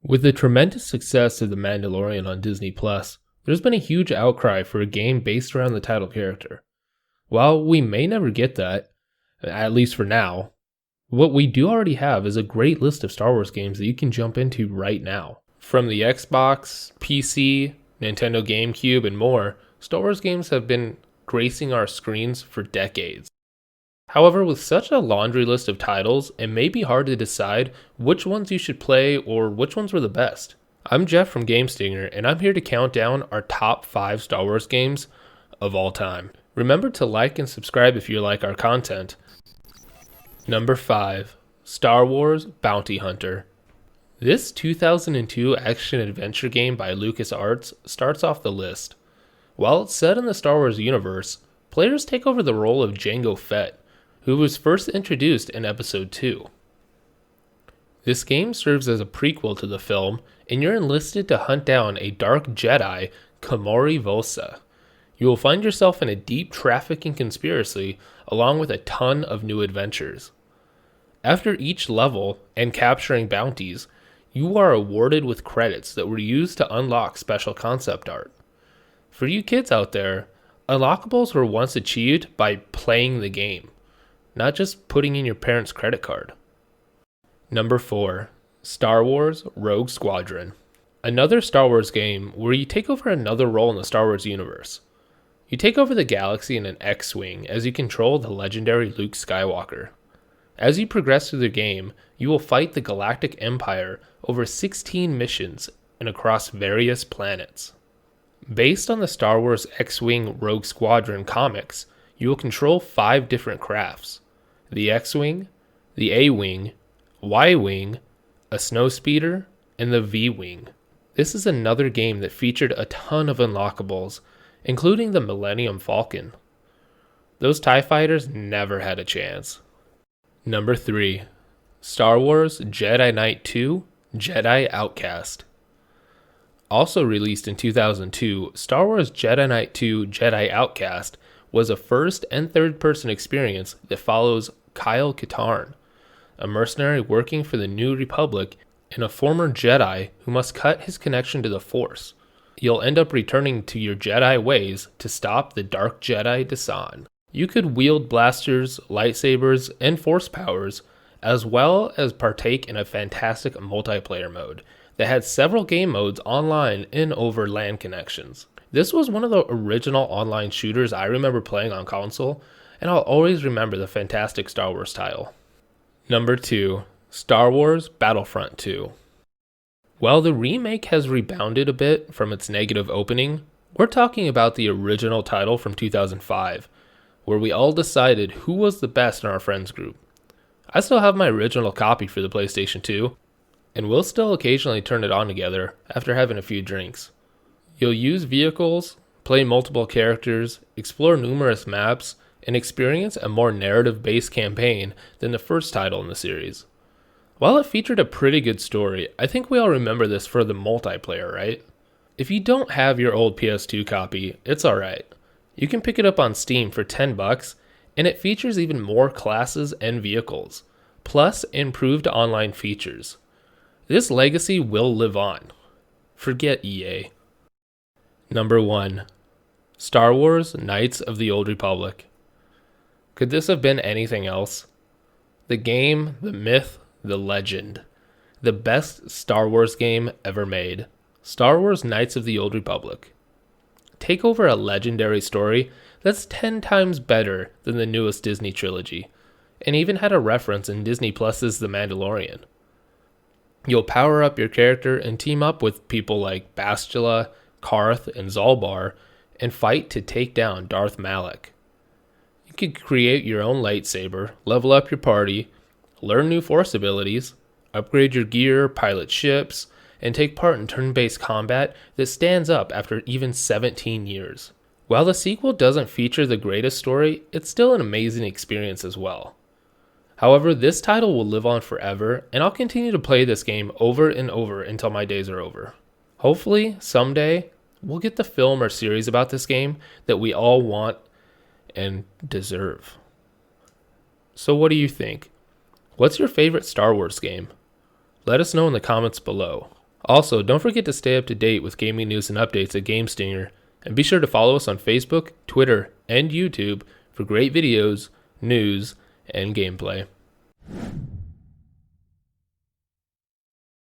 With the tremendous success of The Mandalorian on Disney Plus, there's been a huge outcry for a game based around the title character. While we may never get that, at least for now, what we do already have is a great list of Star Wars games that you can jump into right now. From the Xbox, PC, Nintendo GameCube, and more, Star Wars games have been gracing our screens for decades. However, with such a laundry list of titles, it may be hard to decide which ones you should play or which ones were the best. I'm Jeff from GameStinger, and I'm here to count down our top 5 Star Wars games of all time. Remember to like and subscribe if you like our content. Number 5. Star Wars Bounty Hunter. This 2002 action-adventure game by LucasArts starts off the list. While it's set in the Star Wars universe, players take over the role of Jango Fett, who was first introduced in Episode 2. This game serves as a prequel to the film, and you're enlisted to hunt down a dark Jedi, Kamori Vosa. You will find yourself in a deep trafficking conspiracy, along with a ton of new adventures. After each level and capturing bounties, you are awarded with credits that were used to unlock special concept art. For you kids out there, unlockables were once achieved by playing the game, not just putting in your parents' credit card. Number 4. Star Wars Rogue Squadron. Another Star Wars game where you take over another role in the Star Wars universe. You take over the galaxy in an X-Wing as you control the legendary Luke Skywalker. As you progress through the game, you will fight the Galactic Empire over 16 missions and across various planets. Based on the Star Wars X-Wing Rogue Squadron comics, you will control 5 different crafts: the X-Wing, the A-Wing, Y-Wing, a Snowspeeder, and the V-Wing. This is another game that featured a ton of unlockables, including the Millennium Falcon. Those TIE fighters never had a chance. Number 3. Star Wars Jedi Knight 2 Jedi Outcast. Also released in 2002, Star Wars Jedi Knight 2 Jedi Outcast was a first and third person experience that follows Kyle Katarn, a mercenary working for the New Republic and a former Jedi who must cut his connection to the Force. You'll end up returning to your Jedi ways to stop the Dark Jedi Desan. You could wield blasters, lightsabers, and Force powers, as well as partake in a fantastic multiplayer mode that had several game modes online and over LAN connections. This was one of the original online shooters I remember playing on console, and I'll always remember the fantastic Star Wars title. Number 2. Star Wars Battlefront 2. While the remake has rebounded a bit from its negative opening, we're talking about the original title from 2005, where we all decided who was the best in our friends group. I still have my original copy for the PlayStation 2, and we'll still occasionally turn it on together after having a few drinks. You'll use vehicles, play multiple characters, explore numerous maps, and experience a more narrative-based campaign than the first title in the series. While it featured a pretty good story, I think we all remember this for the multiplayer, right? If you don't have your old PS2 copy, it's alright. You can pick it up on Steam for $10, and it features even more classes and vehicles, plus improved online features. This legacy will live on. Forget EA. Number 1. Star Wars Knights of the Old Republic. Could this have been anything else? The game, the myth, the legend. The best Star Wars game ever made. Star Wars Knights of the Old Republic. Take over a legendary story that's 10 times better than the newest Disney trilogy, and even had a reference in Disney Plus's The Mandalorian. You'll power up your character and team up with people like Bastila, Karth, and Zalbar, and fight to take down Darth Malak. You could create your own lightsaber, level up your party, learn new Force abilities, upgrade your gear, pilot ships, and take part in turn-based combat that stands up after even 17 years. While the sequel doesn't feature the greatest story, it's still an amazing experience as well. However, this title will live on forever, and I'll continue to play this game over and over until my days are over. Hopefully, someday, we'll get the film or series about this game that we all want and deserve. So what do you think? What's your favorite Star Wars game? Let us know in the comments below. Also, don't forget to stay up to date with gaming news and updates at GameStinger, and be sure to follow us on Facebook, Twitter, and YouTube for great videos, news, and gameplay.